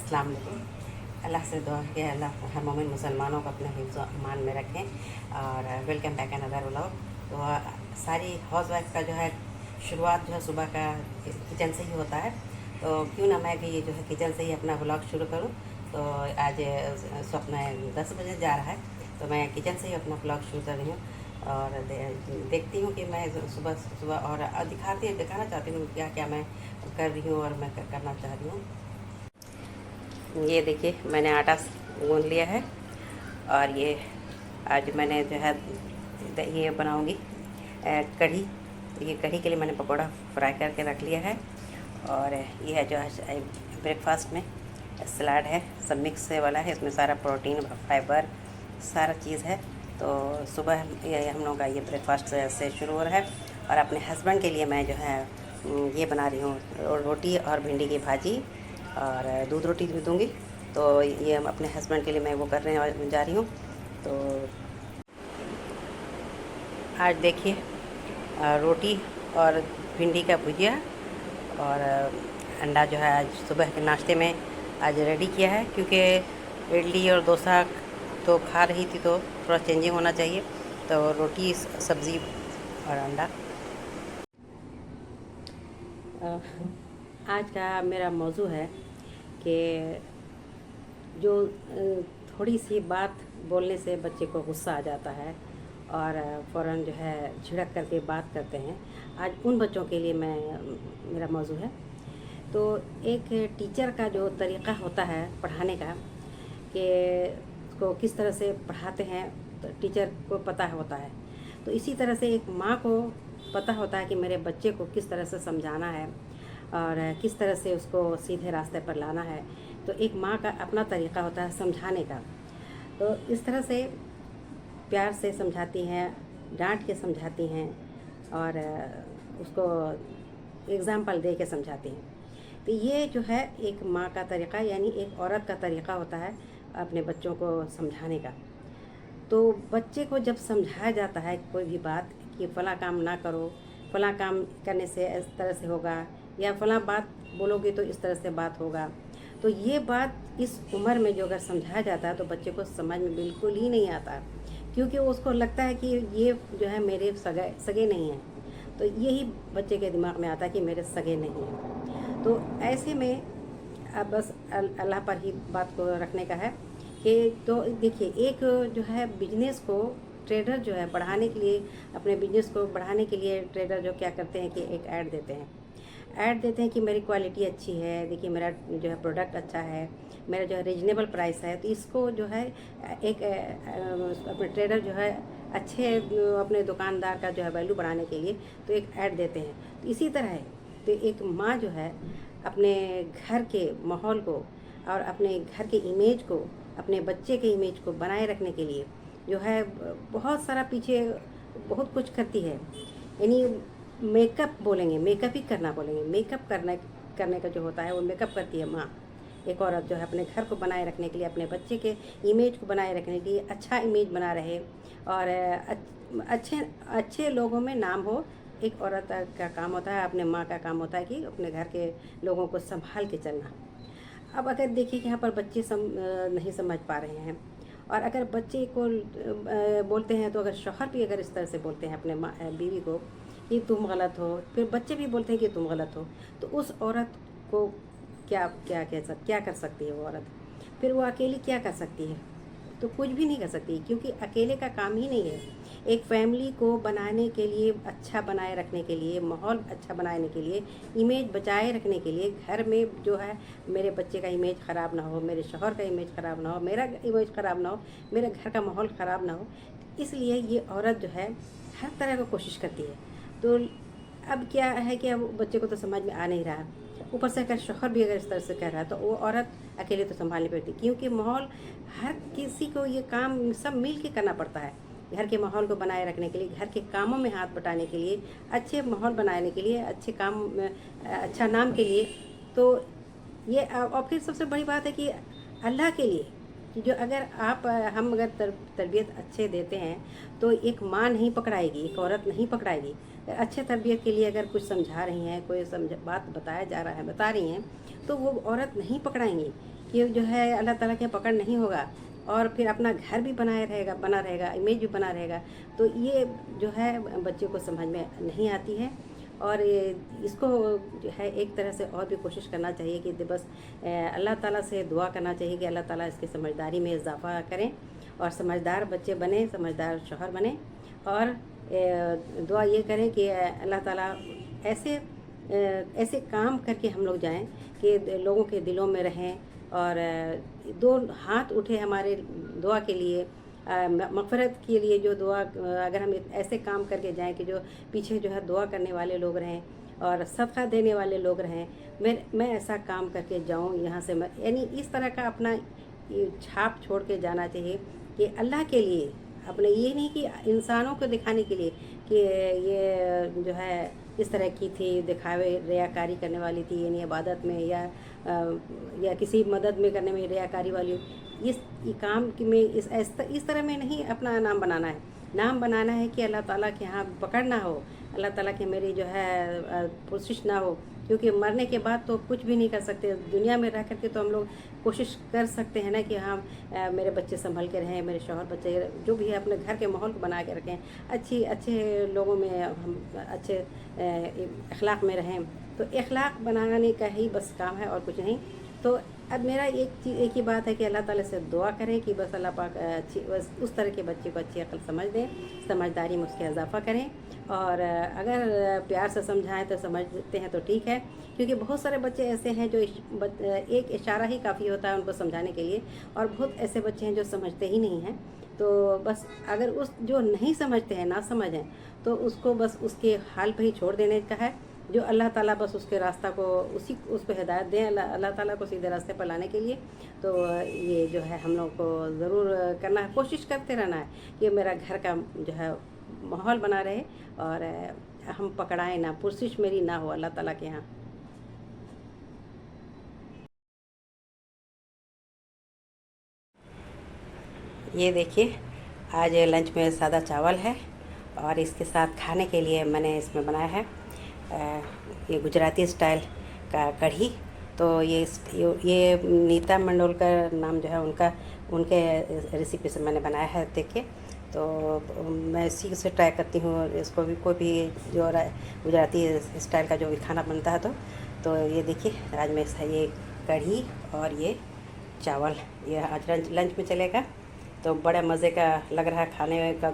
अस्सलाम वालेकुम। अल्लाह से दुआ है कि अल्लाह हर मोमिन मुसलमानों को अपने हिफ्ज़ व अमान में रखें। और वेलकम बैक अनदर व्लॉग। तो सारी हाउस वाइफ का जो है शुरुआत जो है सुबह का किचन से ही होता है, तो क्यों ना मैं भी जो है किचन से ही अपना व्लॉग शुरू करूं। तो आज स्वप्न 10 बजे जा रहा है, तो मैं किचन से ही अपना व्लॉग शुरू कर रही हूँ। और देखती हूँ कि मैं सुबह सुबह और दिखाना चाहती हूँ क्या क्या मैं कर रही हूँ और मैं करना चाह रही हूँ। ये देखिए, मैंने आटा गूंद लिया है और ये आज मैंने जो है ये बनाऊंगी कढ़ी। ये कढ़ी के लिए मैंने पकौड़ा फ्राई करके रख लिया है। और ये है जो है ब्रेकफास्ट में सलाद है, सब मिक्स वाला है, इसमें सारा प्रोटीन फाइबर सारा चीज़ है। तो सुबह ये हम लोगों का ये ब्रेकफास्ट से शुरू हो रहा है। और अपने हस्बैंड के लिए मैं जो है ये बना रही हूँ रोटी और भिंडी की भाजी और दूध रोटी भी दूँगी। तो ये हम अपने हस्बैंड के लिए मैं वो करने जा रही हूँ। तो आज देखिए रोटी और भिंडी का भुजिया और अंडा जो है आज सुबह के नाश्ते में आज रेडी किया है, क्योंकि इडली और डोसा तो खा रही थी तो थोड़ा चेंजिंग होना चाहिए। तो रोटी सब्ज़ी और अंडा। आज का मेरा मौजू है कि जो थोड़ी सी बात बोलने से बच्चे को गुस्सा आ जाता है और फ़ौरन जो है झिड़क करके बात करते हैं। आज उन बच्चों के लिए मेरा मौजू है। तो एक टीचर का जो तरीक़ा होता है पढ़ाने का, कि उसको किस तरह से पढ़ाते हैं, तो टीचर को पता होता है। तो इसी तरह से एक माँ को पता होता है कि मेरे बच्चे को किस तरह से समझाना है और किस तरह से उसको सीधे रास्ते पर लाना है। तो एक माँ का अपना तरीक़ा होता है समझाने का। तो इस तरह से प्यार से समझाती हैं, डांट के समझाती हैं और उसको एग्ज़ाम्पल दे के समझाती हैं। तो ये जो है एक माँ का तरीक़ा, यानी एक औरत का तरीक़ा होता है अपने बच्चों को समझाने का। तो बच्चे को जब समझाया जाता है कोई भी बात कि फ़लाँ काम ना करो, फ़लाँ काम करने से इस तरह से होगा, या फ़लाँ बात बोलोगे तो इस तरह से बात होगा, तो ये बात इस उम्र में जो अगर समझाया जाता है तो बच्चे को समझ में बिल्कुल ही नहीं आता, क्योंकि उसको लगता है कि ये जो है मेरे सगे नहीं हैं। तो यही बच्चे के दिमाग में आता है कि मेरे सगे नहीं हैं। तो ऐसे में अब बस अल्लाह पर ही बात को रखने का है कि तो देखिए, एक जो है बिजनेस को ट्रेडर जो है बढ़ाने के लिए, अपने बिजनेस को बढ़ाने के लिए ट्रेडर जो क्या करते हैं कि एक ऐड देते हैं कि मेरी क्वालिटी अच्छी है, देखिए मेरा जो है प्रोडक्ट अच्छा है, मेरा जो है रीजनेबल प्राइस है। तो इसको जो है एक अपने ट्रेडर जो है अच्छे अपने दुकानदार का जो है वैल्यू बढ़ाने के लिए तो एक ऐड देते हैं। तो इसी तरह है, तो एक माँ जो है अपने घर के माहौल को और अपने घर के इमेज को, अपने बच्चे के इमेज को बनाए रखने के लिए जो है बहुत सारा पीछे बहुत कुछ करती है। यानी मेकअप बोलेंगे, मेकअप ही करना बोलेंगे, मेकअप करने का जो होता है वो मेकअप करती है माँ। एक औरत जो है अपने घर को बनाए रखने के लिए, अपने बच्चे के इमेज को बनाए रखने के लिए, अच्छा इमेज बना रहे और अच्छे अच्छे लोगों में नाम हो। एक औरत का काम होता है, अपने माँ का काम होता है कि अपने घर के लोगों को संभाल के चलना। अब अगर देखिए कि यहाँ पर बच्चे नहीं समझ पा रहे हैं, और अगर बच्चे को बोलते हैं, तो अगर शौहर भी अगर इस तरह से बोलते हैं अपने बीवी को कि तुम गलत हो, फिर बच्चे भी बोलते हैं कि तुम गलत हो, तो उस औरत को क्या कर सकती है वो औरत? फिर वो अकेली क्या कर सकती है? तो कुछ भी नहीं कर सकती, क्योंकि अकेले का काम ही नहीं है। एक फैमिली को बनाने के लिए, अच्छा बनाए रखने के लिए, माहौल अच्छा बनाने के लिए, इमेज बचाए रखने के लिए, घर में जो है मेरे बच्चे का इमेज ख़राब ना हो, मेरे शौहर का इमेज ख़राब ना हो, मेरा इमेज ख़राब ना हो, मेरे घर का माहौल ख़राब ना हो, इसलिए ये औरत जो है हर तरह की कोशिश करती है। तो अब क्या है कि अब बच्चे को तो समझ में आ नहीं रहा, ऊपर से अगर शौहर भी अगर इस तरह से कह रहा है, तो वो औरत अकेले तो संभाल नहीं पाती, क्योंकि माहौल हर किसी को ये काम सब मिल के करना पड़ता है। घर के माहौल को बनाए रखने के लिए, घर के कामों में हाथ बटाने के लिए, अच्छे माहौल बनाने के लिए, अच्छे काम अच्छा नाम के लिए। तो ये और फिर सबसे बड़ी बात है कि अल्लाह के लिए, कि जो अगर हम अगर तरबियत अच्छे देते हैं तो एक माँ नहीं पकड़ाएगी, एक औरत नहीं पकड़ाएगी। अच्छे तरबियत के लिए अगर कुछ समझा रही हैं, कोई बात बताया जा रहा है, बता रही हैं, तो वो औरत नहीं पकड़ाएंगी। कि जो है अल्लाह ताला की पकड़ नहीं होगा, और फिर अपना घर भी बना रहेगा, इमेज भी बना रहेगा। तो ये जो है बच्चे को समझ में नहीं आती है। और इसको जो है एक तरह से और भी कोशिश करना चाहिए कि बस अल्लाह ताला से दुआ करना चाहिए कि अल्लाह ताला इसकी समझदारी में इजाफ़ा करें, और समझदार बच्चे बने, समझदार शौहर बने। और दुआ ये करें कि अल्लाह ताला ऐसे ऐसे काम करके हम लोग जाएं कि लोगों के दिलों में रहें, और दो हाथ उठे हमारे दुआ के लिए, मग़फ़िरत के लिए। जो दुआ अगर हम ऐसे काम करके जाएं कि जो पीछे जो है दुआ करने वाले लोग रहें और सदका देने वाले लोग रहें। मैं ऐसा काम करके जाऊं यहाँ से, मैं यानी इस तरह का अपना ये छाप छोड़ के जाना चाहिए कि अल्लाह के लिए, अपने ये नहीं कि इंसानों को दिखाने के लिए कि ये जो है इस तरह की थी, दिखावे रियाकारी करने वाली थी, यानी इबादत में या किसी मदद में करने में रियाकारी वाली। इस काम की में इस तरह में नहीं अपना नाम बनाना है। नाम बनाना है कि अल्लाह ताला के यहाँ पकड़ ना हो, अल्लाह ताला की मेरी जो है पुरसिश ना हो। क्योंकि मरने के बाद तो कुछ भी नहीं कर सकते। दुनिया में रह करके तो हम लोग कोशिश कर सकते हैं ना कि हाँ मेरे बच्चे संभल के रहें, मेरे शौहर बच्चे जो भी है अपने घर के माहौल को बना के रखें, अच्छे लोगों में हम अच्छे अखलाक में रहें। तो अखलाक बनाने का ही बस काम है और कुछ नहीं। तो अब मेरा एक ही बात है कि अल्लाह ताला से दुआ करें कि बस अल्लाह पाक अच्छी बस उस तरह के बच्चे को अच्छी अकल समझ दें, समझदारी में उसके इजाफ़ा करें। और अगर प्यार से समझाएं तो समझते हैं तो ठीक है, क्योंकि बहुत सारे बच्चे ऐसे हैं जो एक इशारा ही काफ़ी होता है उनको समझाने के लिए, और बहुत ऐसे बच्चे हैं जो समझते ही नहीं हैं। तो बस अगर उस जो नहीं समझते हैं, ना समझें, तो उसको बस उसके हाल पे ही छोड़ देने का है। जो अल्लाह ताला बस उसके रास्ता को उसको हिदायत दें, अल्लाह ताला को सीधे रास्ते पर लाने के लिए। तो ये जो है हम लोग को ज़रूर करना है, कोशिश करते रहना है कि मेरा घर का जो है माहौल बना रहे, और हम पकड़ाएं ना, पुरसिश मेरी ना हो अल्लाह ताला के यहाँ। ये देखिए, आज लंच में सादा चावल है, और इसके साथ खाने के लिए मैंने इसमें बनाया है ये गुजराती स्टाइल का कढ़ी। तो ये नीता मंडोलकर नाम जो है उनके रेसिपी से मैंने बनाया है, देखिए। तो मैं इसी से ट्राई करती हूँ, इसको भी कोई भी जो गुजराती स्टाइल का जो भी खाना बनता है। तो ये देखिए, आज मैं ये कढ़ी और ये चावल ये आज लंच में चलेगा। तो बड़े मज़े का लग रहा है,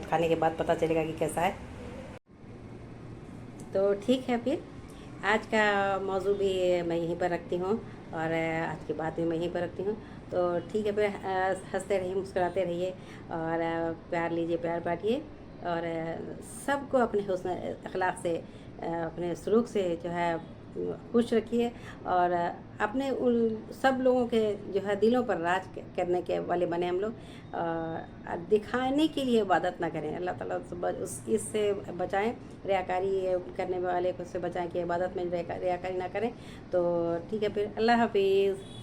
खाने के बाद पता चलेगा कि कैसा है। तो ठीक है, फिर आज का मौजू भी मैं यहीं पर रखती हूँ, और आज की बात भी मैं यहीं पर रखती हूँ। तो ठीक है, फिर हंसते रहिए, मुस्कुराते रहिए, और प्यार लीजिए, प्यार बांटिए, और सबको अपने हुस्न अखलाक से, अपने सलूक से जो है खुश रखिए, और अपने उन सब लोगों के जो है दिलों पर राज करने के वाले बने हम लोग। दिखाने के लिए इबादत ना करें, अल्लाह ताला इससे बचाएं, रियाकारी करने वाले को से बचाएं कि इबादत में रियाकारी ना करें। तो ठीक है, फिर अल्लाह हाफिज़।